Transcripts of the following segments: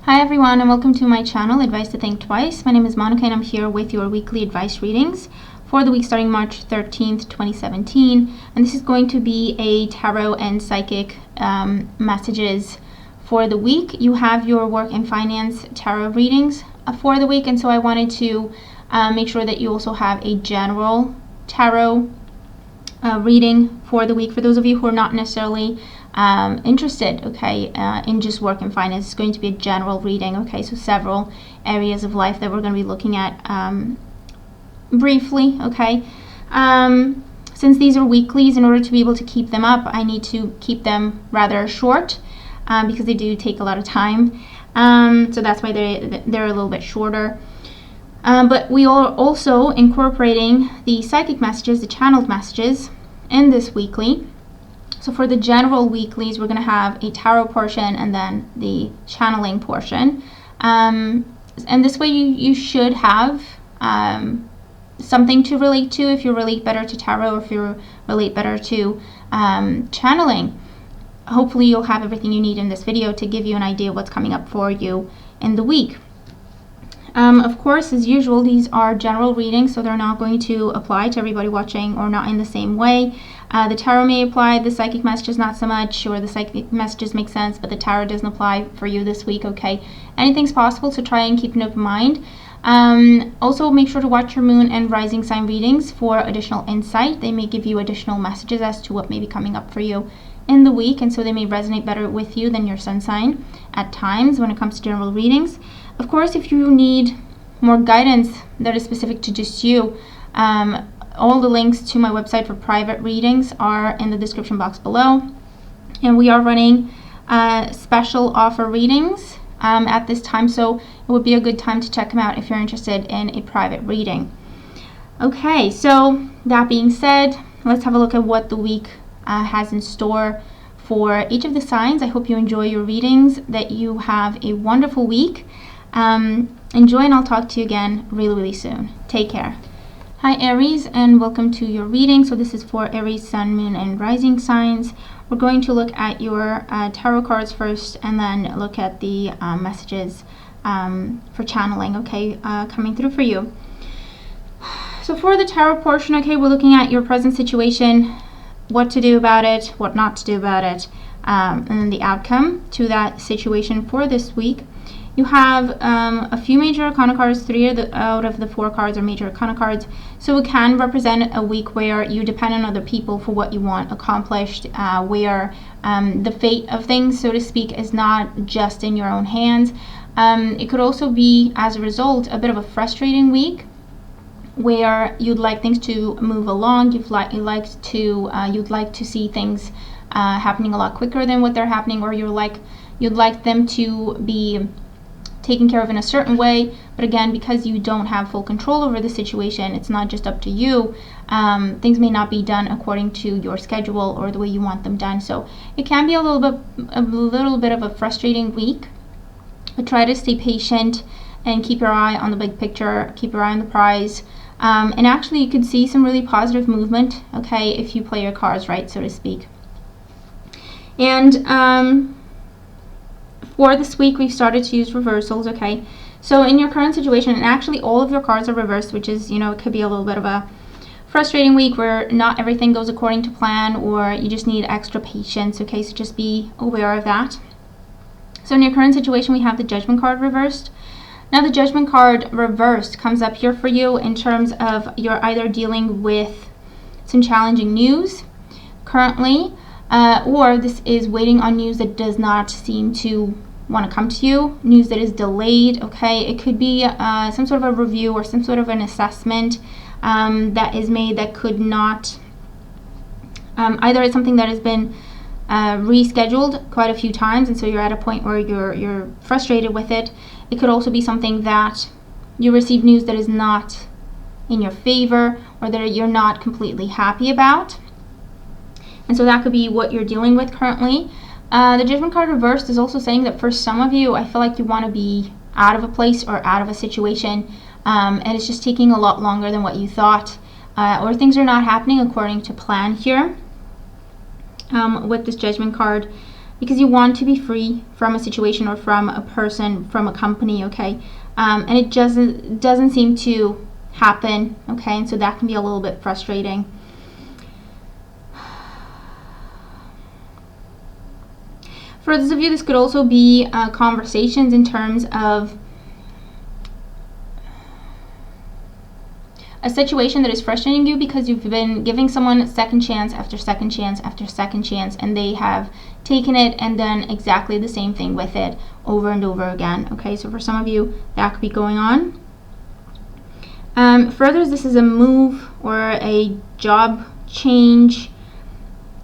Hi everyone, and welcome to my channel, Advice to Think Twice. My name is Monica and I'm here with your weekly advice readings for the week starting March 13th, 2017. And this is going to be a tarot and psychic messages for the week. You have your work and finance tarot readings for the week, and so I wanted to make sure that you also have a general tarot reading for the week for those of you who are not necessarily interested, okay, in just work and finance. It's going to be a general reading, okay, so several areas of life that we're going to be looking at briefly, okay. Since these are weeklies, in order to be able to keep them up, I need to keep them rather short because they do take a lot of time, so that's why they're a little bit shorter. But we are also incorporating the psychic messages, the channeled messages, in this weekly. So for the general weeklies, we're going to have a tarot portion and then the channeling portion. And this way you should have something to relate to if you relate better to tarot, or if you relate better to channeling. Hopefully you'll have everything you need in this video to give you an idea of what's coming up for you in the week. Of course, as usual, these are general readings, so they're not going to apply to everybody watching, or not in the same way. The tarot may apply, the psychic messages not so much, or the psychic messages make sense, but the tarot doesn't apply for you this week, okay? Anything's possible, so try and keep an open mind. Also, make sure to watch your moon and rising sign readings for additional insight. They may give you additional messages as to what may be coming up for you in the week, and so they may resonate better with you than your sun sign at times when it comes to general readings. Of course, if you need more guidance that is specific to just you, all the links to my website for private readings are in the description box below. And we are running special offer readings at this time, so it would be a good time to check them out if you're interested in a private reading. Okay, so that being said, let's have a look at what the week has in store for each of the signs. I hope you enjoy your readings, that you have a wonderful week. Enjoy, and I'll talk to you again really soon. Take care. Hi Aries, and welcome to your reading. So this is for Aries, Sun, Moon, and Rising signs. We're going to look at your tarot cards first, and then look at the messages for channeling, okay, coming through for you. So for the tarot portion, okay, we're looking at your present situation, what to do about it, what not to do about it, and then the outcome to that situation for this week. You have a few major arcana cards. 3 out of the 4 cards are major arcana cards. So it can represent a week where you depend on other people for what you want accomplished, where the fate of things, so to speak, is not just in your own hands. It could also be, as a result, a bit of a frustrating week, where you'd like things to move along. You'd like to see things happening a lot quicker than what they're happening, or you'd like them to be taken care of in a certain way, but again, because you don't have full control over the situation, it's not just up to you. Things may not be done according to your schedule or the way you want them done, so it can be a little bit of a frustrating week. But try to stay patient and keep your eye on the big picture, keep your eye on the prize, and actually you could see some really positive movement, okay, if you play your cards right, so to speak. And for this week, we've started to use reversals, okay? So in your current situation, and actually all of your cards are reversed, which is, you know, it could be a little bit of a frustrating week where not everything goes according to plan, or you just need extra patience, okay? So just be aware of that. So in your current situation, we have the Judgment card reversed. Now the Judgment card reversed comes up here for you in terms of you're either dealing with some challenging news currently, or this is waiting on news that does not seem to want to come to you, news that is delayed, okay? It could be some sort of a review or some sort of an assessment that is made that could not, either it's something that has been rescheduled quite a few times, and so you're at a point where you're frustrated with it. It could also be something that you receive news that is not in your favor, or that you're not completely happy about. And so that could be what you're dealing with currently. The Judgment card reversed is also saying that for some of you, I feel like you want to be out of a place or out of a situation, and it's just taking a lot longer than what you thought, or things are not happening according to plan here with this Judgment card. because you want to be free from a situation or from a person, from a company, okay? And it doesn't seem to happen, okay? And so that can be a little bit frustrating. For those of you, this could also be conversations in terms of a situation that is frustrating you because you've been giving someone second chance after second chance after second chance, and they have taken it and done exactly the same thing with it over and over again. Okay, so for some of you, that could be going on. Further, this is a move or a job change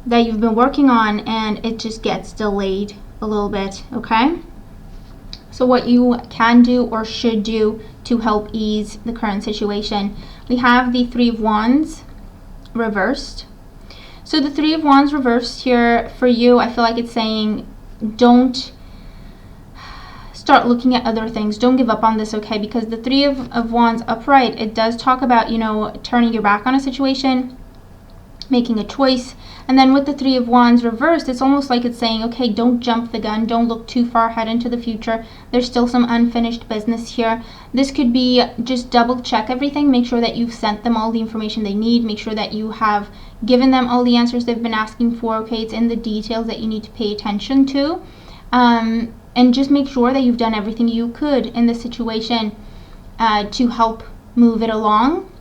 that you've been working on, and it just gets delayed a little bit. Okay, so what you can do or should do to help ease the current situation. We have the Three of Wands reversed. So the Three of Wands reversed here for you, I feel like it's saying don't start looking at other things. Don't give up on this, okay? Because the Three of Wands upright, it does talk about, you know, turning your back on a situation, making a choice. And then with the Three of Wands reversed, it's almost like it's saying, okay, don't jump the gun. Don't look too far ahead into the future. There's still some unfinished business here. This could be just double check everything. Make sure that you've sent them all the information they need. Make sure that you have given them all the answers they've been asking for. Okay, it's in the details that you need to pay attention to. And just make sure that you've done everything you could in this situation to help move it along.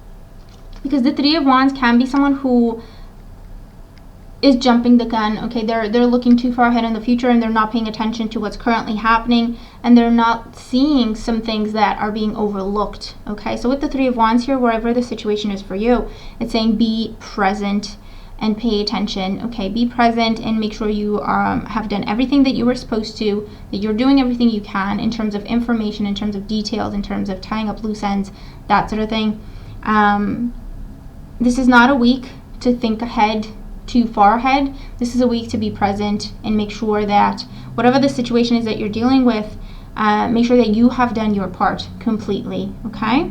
Because the Three of Wands can be someone who is jumping the gun. Okay, they're looking too far ahead in the future, and they're not paying attention to what's currently happening, and they're not seeing some things that are being overlooked. Okay, so with the Three of Wands here, wherever the situation is for you, it's saying be present and pay attention. Okay, be present and make sure you have done everything that you were supposed to, that you're doing everything you can in terms of information, in terms of details, in terms of tying up loose ends, that sort of thing. This is not a week to think ahead, too far ahead. This is a week to be present and make sure that whatever the situation is that you're dealing with, make sure that you have done your part completely. Okay.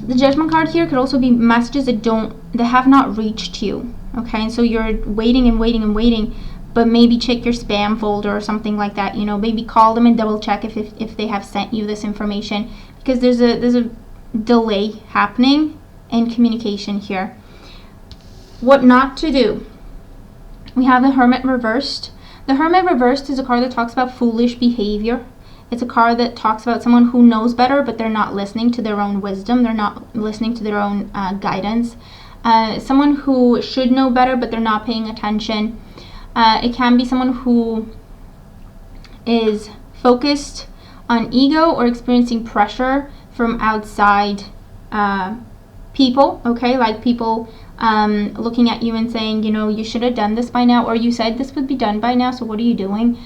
The Judgment card here could also be messages that have not reached you. Okay, and so you're waiting and waiting and waiting, but maybe check your spam folder or something like that. You know, maybe call them and double check if they have sent you this information, because there's a delay happening in communication here. What not to do. We have the Hermit reversed. The Hermit reversed is a card that talks about foolish behavior. It's a card that talks about someone who knows better, but they're not listening to their own wisdom. They're not listening to their own guidance. Someone who should know better, but they're not paying attention. It can be someone who is focused on ego or experiencing pressure from outside people, okay? Like people looking at you and saying, you know, you should have done this by now, or you said this would be done by now, so what are you doing?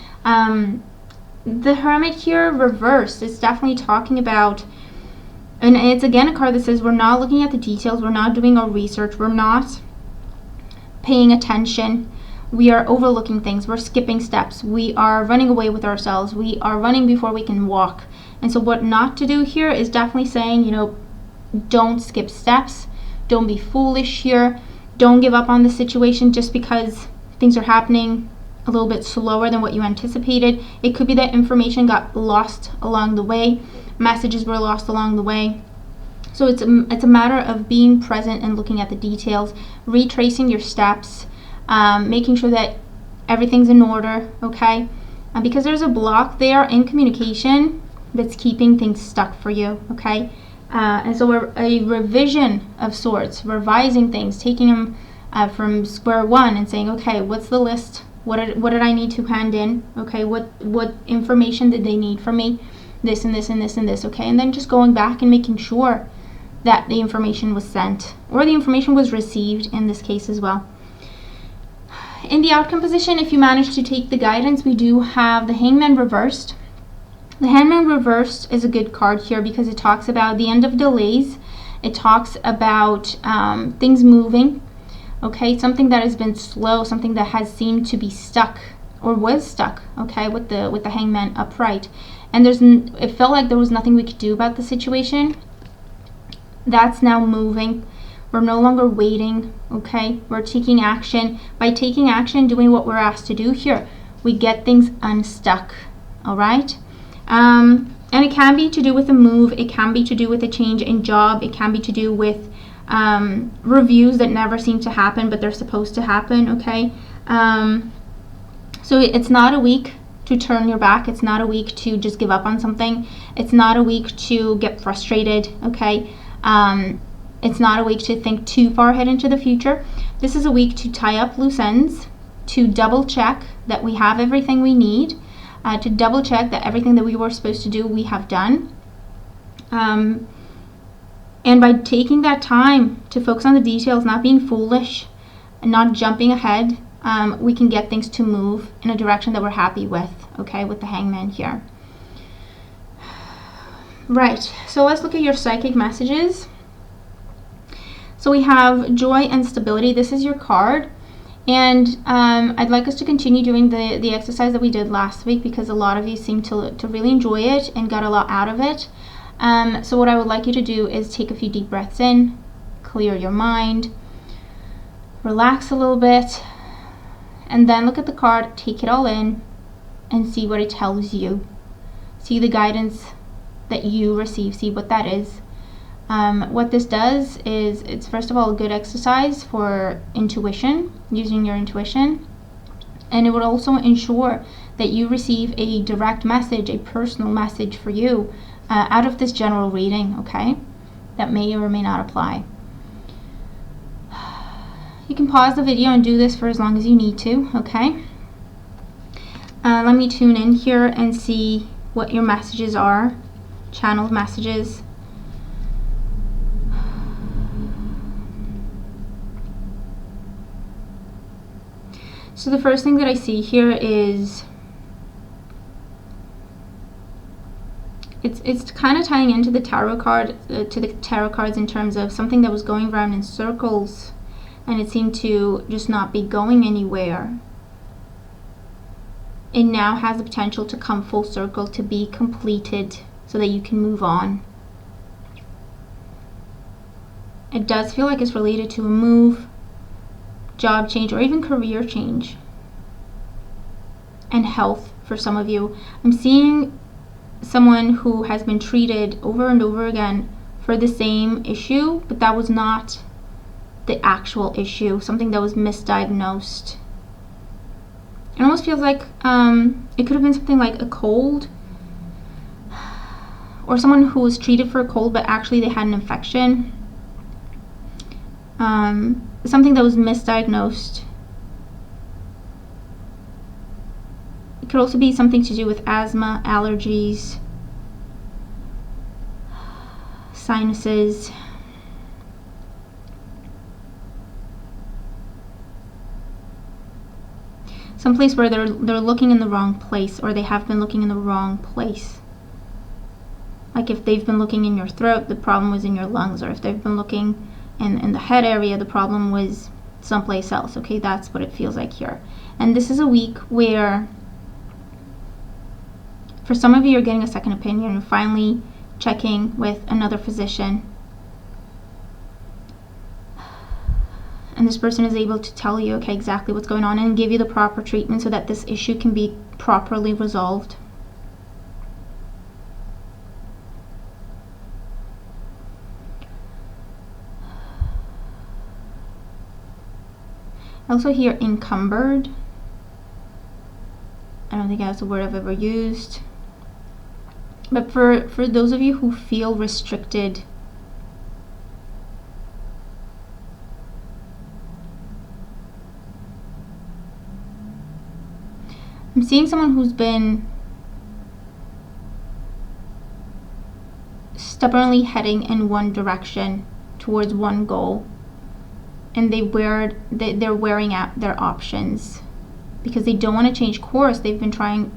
The Hermit here reversed is definitely talking about, and it's again a card that says we're not looking at the details, we're not doing our research, we're not paying attention, we are overlooking things, we're skipping steps, we are running away with ourselves, we are running before we can walk. And so what not to do here is definitely saying, you know, don't skip steps, don't be foolish here, don't give up on the situation just because things are happening a little bit slower than what you anticipated. It could be that information got lost along the way, messages were lost along the way. So it's a matter of being present and looking at the details, retracing your steps, making sure that everything's in order, okay? Because there's a block there in communication that's keeping things stuck for you, okay? And so a revision of sorts, revising things, taking them from square one and saying, okay, what's the list? What did I need to hand in? Okay, what information did they need from me? This and this and this and this, okay? And then just going back and making sure that the information was sent or the information was received in this case as well. In the outcome position, if you manage to take the guidance, we do have the Hangman reversed. The Hangman reversed is a good card here because it talks about the end of delays. It talks about things moving. Okay, something that has been slow, something that has seemed to be stuck or was stuck, okay, with the Hangman upright. And it felt like there was nothing we could do about the situation. That's now moving. We're no longer waiting, okay? We're taking action. By taking action, doing what we're asked to do here, we get things unstuck, all right? And it can be to do with a move. It can be to do with a change in job. It can be to do with reviews that never seem to happen, but they're supposed to happen, okay? So it's not a week to turn your back. It's not a week to just give up on something. It's not a week to get frustrated, okay? It's not a week to think too far ahead into the future. This is a week to tie up loose ends, to double check that we have everything we need, to double check that everything that we were supposed to do, we have done. And by taking that time to focus on the details, not being foolish and not jumping ahead, we can get things to move in a direction that we're happy with, okay, with the Hangman here. Right, so let's look at your psychic messages. So we have joy and stability. This is your card. And I'd like us to continue doing the exercise that we did last week, because a lot of you seem to really enjoy it and got a lot out of it. So what I would like you to do is take a few deep breaths in, clear your mind, relax a little bit, and then look at the card, take it all in, and see what it tells you. See the guidance that you receive, see what that is. What this does is, it's first of all a good exercise for intuition, using your intuition, and it would also ensure that you receive a direct message, a personal message for you out of this general reading, okay, that may or may not apply. You can pause the video and do this for as long as you need to, okay? Let me tune in here and see what your messages are, channeled messages. So the first thing that I see here is it's kind of tying into the tarot card, to the tarot cards, in terms of something that was going around in circles and it seemed to just not be going anywhere. It now has the potential to come full circle, to be completed, so that you can move on. It does feel like it's related to a move, job change, or even career change, and health for some of you. I'm seeing someone who has been treated over and over again for the same issue, but that was not the actual issue, something that was misdiagnosed. It almost feels like it could have been something like a cold, or someone who was treated for a cold but actually they had an infection. Something that was misdiagnosed. It could also be something to do with asthma, allergies, sinuses. Someplace where they're looking in the wrong place, or they have been looking in the wrong place. Like if they've been looking in your throat, the problem was in your lungs, or if they've been looking in the head area, the problem was someplace else. Okay, that's what it feels like here. And this is a week where, for some of you, you're getting a second opinion and finally checking with another physician. And this person is able to tell you, okay, exactly what's going on and give you the proper treatment so that this issue can be properly resolved. I also hear encumbered. I don't think that's a word I've ever used. But for those of you who feel restricted, I'm seeing someone who's been stubbornly heading in one direction towards one goal, and they're wearing out their options because they don't want to change course. They've been trying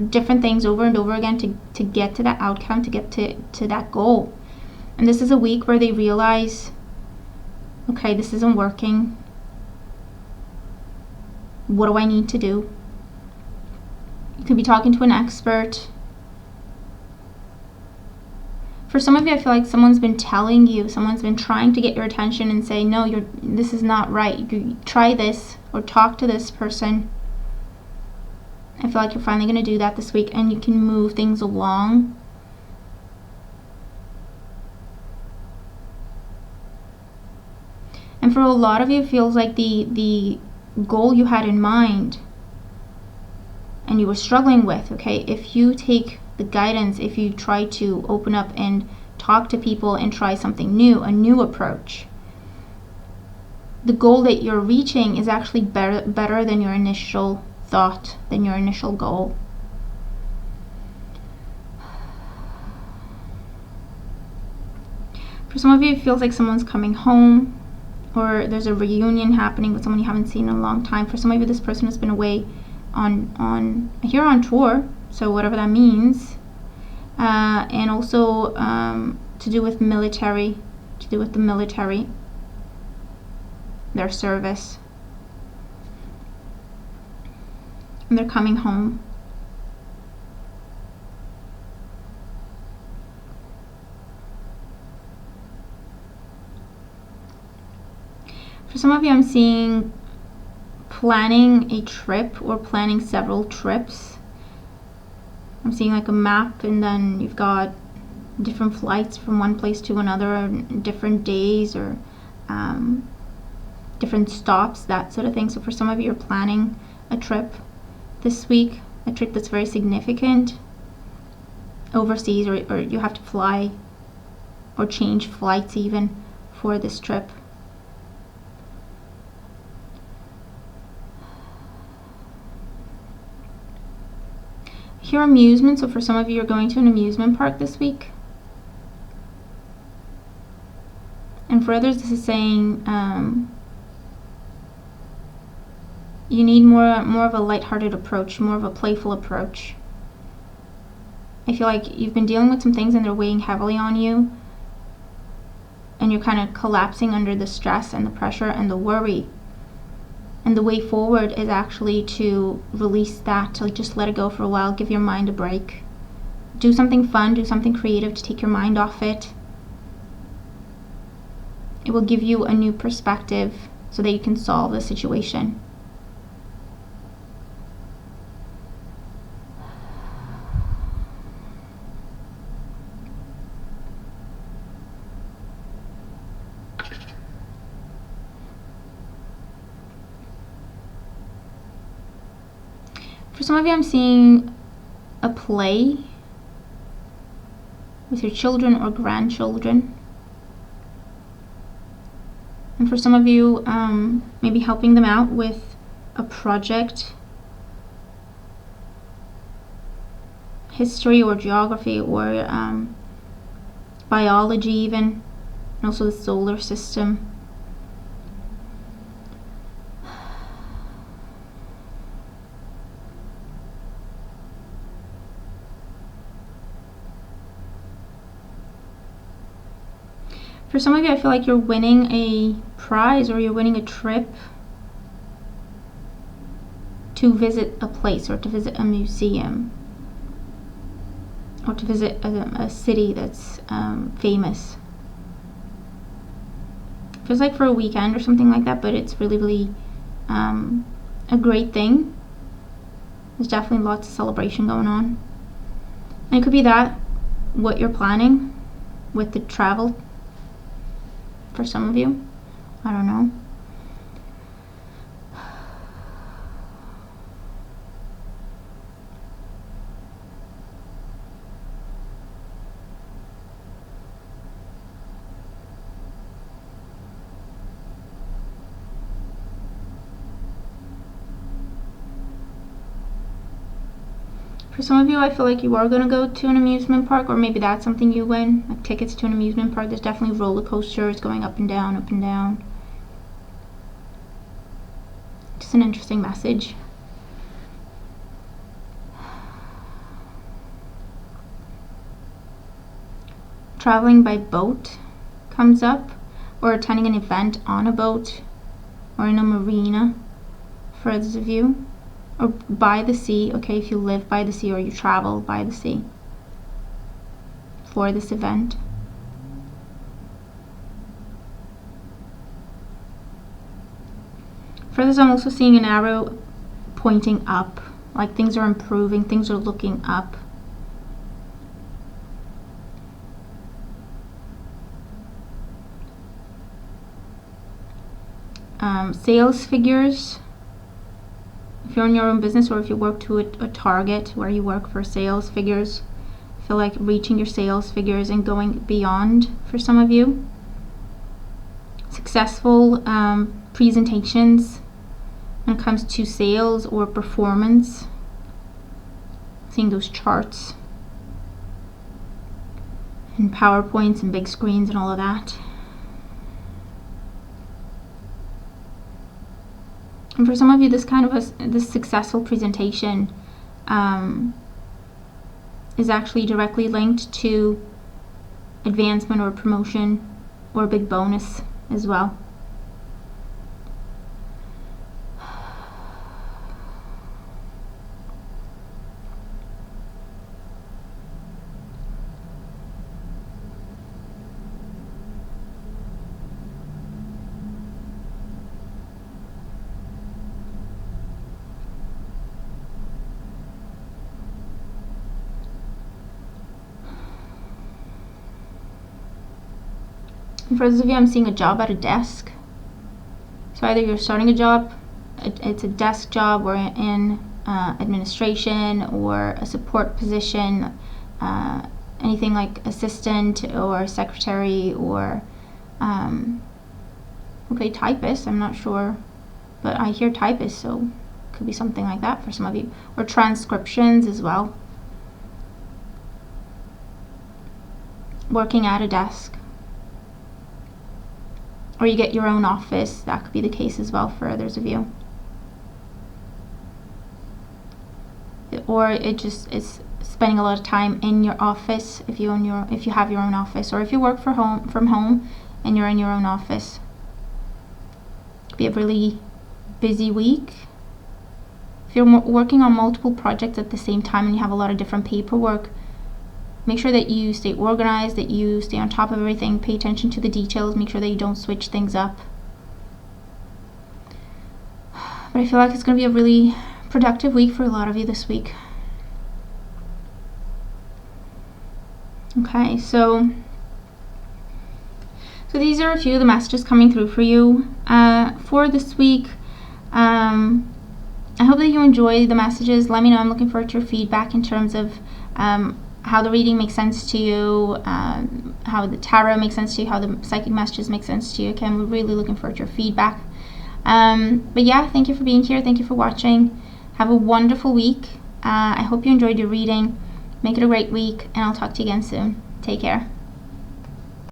different things over and over again to get to that outcome, to get to that goal. And this is a week where they realize, okay, this isn't working. What do I need to do? You could be talking to an expert. For some of you, I feel like someone's been telling you, someone's been trying to get your attention and say, no, this is not right. You try this or talk to this person. I feel like you're finally going to do that this week, and you can move things along. And for a lot of you, it feels like the goal you had in mind and you were struggling with, okay, if you take the guidance, if you try to open up and talk to people and try something new, a new approach, the goal that you're reaching is actually better than your initial thought, than your initial goal. For some of you, it feels like someone's coming home, or there's a reunion happening with someone you haven't seen in a long time. For some of you, this person has been away on tour, so whatever that means, and also to do with the military, their service, and they're coming home. For some of you, I'm seeing planning a trip or planning several trips. I'm seeing like a map, and then you've got different flights from one place to another, different days, or different stops, that sort of thing. So for some of you, you're planning a trip this week, a trip that's very significant overseas, or you have to fly or change flights even for this trip. Here, amusement. So for some of you, you're going to an amusement park this week. And for others, this is saying you need more of a lighthearted approach, more of a playful approach. I feel like you've been dealing with some things and they're weighing heavily on you, and you're kind of collapsing under the stress and the pressure and the worry. And the way forward is actually to release that, to just let it go for a while, give your mind a break. Do something fun, do something creative to take your mind off it. It will give you a new perspective so that you can solve the situation. For some of you, I'm seeing a play with your children or grandchildren. And for some of you, maybe helping them out with a project, history or geography, or biology even, and also the solar system. For some of you, I feel like you're winning a prize, or you're winning a trip to visit a place, or to visit a museum, or to visit a city that's famous. Feels like for a weekend or something like that, but it's really a great thing. There's definitely lots of celebration going on. And it could be that what you're planning with the travel for some of you. I don't know. For some of you, I feel like you are going to go to an amusement park, or maybe that's something you win, like tickets to an amusement park. There's definitely roller coasters going up and down, up and down. Just an interesting message. Traveling by boat comes up, or attending an event on a boat or in a marina for others of you. Or by the sea, okay, if you live by the sea or you travel by the sea. for this event. For this, I'm also seeing an arrow pointing up, like things are improving, things are looking up. Sales figures, if you're in your own business or if you work to a target where you work for sales figures, feel like reaching your sales figures and going beyond for some of you. Successful presentations when it comes to sales or performance, seeing those charts and PowerPoints and big screens and all of that. And for some of you, this kind of this successful presentation is actually directly linked to advancement or promotion or a big bonus as well. And for those of you, I'm seeing a job at a desk. So either you're starting a job, it's a desk job, or in administration or a support position, anything like assistant or secretary or okay, typist, I'm not sure, but I hear typist, so it could be something like that for some of you, or transcriptions as well. Working at a desk. Or you get your own office, that could be the case as well for others of you. Or it just is spending a lot of time in your office if you have your own office, or if you work from home and you're in your own office. It could be a really busy week. If you're working on multiple projects at the same time and you have a lot of different paperwork, make sure that you stay organized, that you stay on top of everything, pay attention to the details, make sure that you don't switch things up. But I feel like it's going to be a really productive week for a lot of you this week. Okay, so these are a few of the messages coming through for you for this week. I hope that you enjoy the messages. Let me know. I'm looking forward to your feedback in terms of how the reading makes sense to you, how the tarot makes sense to you, how the psychic messages make sense to you. Okay, I'm really looking forward to your feedback. But yeah, thank you for being here. Thank you for watching. Have a wonderful week. I hope you enjoyed your reading. Make it a great week, and I'll talk to you again soon. Take care.